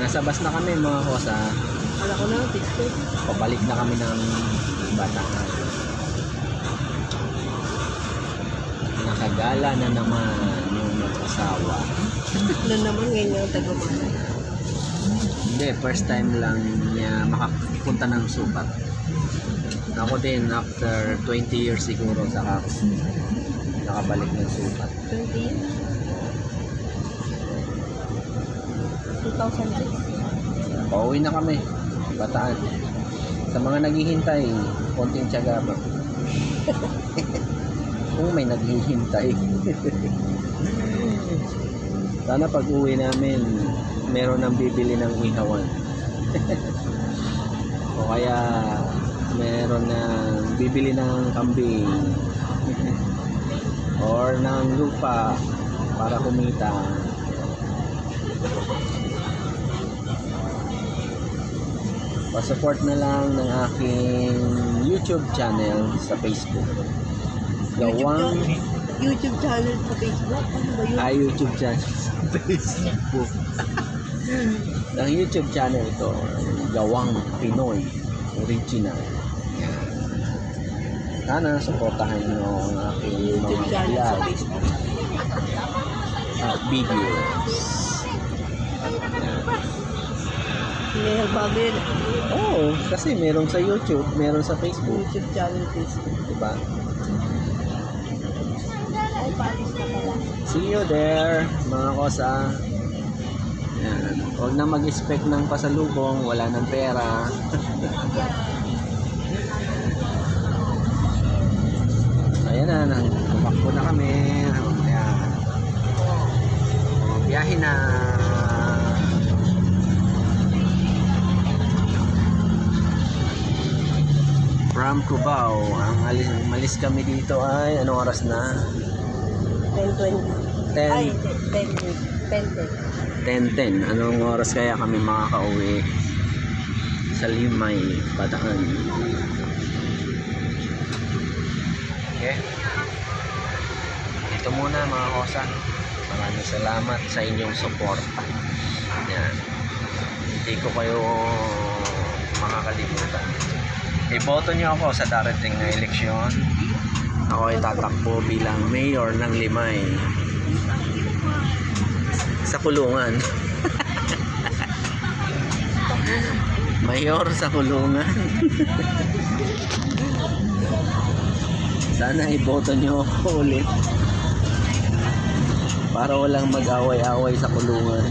Nasa bus na kami mga kosa. Kala ko na, TikTok. Pabalik na kami ng Bataan. Nakagala na naman yung mag-asawa. Na naman ngayon yung taga-mana. Hindi, first time lang niya makapunta ng Sukat. Ako din, after 20 years siguro, saka nakabalik ng Sukat. 20 years? 2006. Pauwi na kami, Bataan. Sa mga naghihintay, konting tiyaga ba? Kung may naghihintay. Sana pag uwi namin, meron nang bibili ng ihawan. O kaya meron nang bibili ng kambing. Or ng lupa para kumita. Pa-support na lang ng aking YouTube channel sa Facebook. Gawang YouTube channel sa Facebook? Ano ba yun? YouTube channel sa Facebook. Ang YouTube channel ito, Gawang Pinoy Original. Yan. Sana supportahan nyo ang aking YouTube mga channel sa vlog Facebook. at videos. Hindi nagbago yun. Oo, kasi meron sa YouTube, meron sa Facebook. YouTube channel Facebook. Diba? Ay, palis na pala. See you there, mga kosa. Yan. Huwag na mag-expect ng pasalubong, wala ng pera. Ayan na, tumakbo na kami. Ayan. Biyahe na. From Cubao, ang malis kami dito ay anong oras na? 10:20. 10. Ay, 10. 10:10. Anong oras kaya kami makakauwi sa Limay, Bataan? Okay. Ito muna mga kosa. Maraming salamat sa inyong support. Yan. Hindi ko kayo makakalimutan. Iboto nyo ako sa darating na eleksyon. Ako ay tatakbo bilang mayor ng Limay. Sa kulungan. Mayor sa kulungan. Sana iboto nyo ako ulit. Para walang mag-away-away sa kulungan.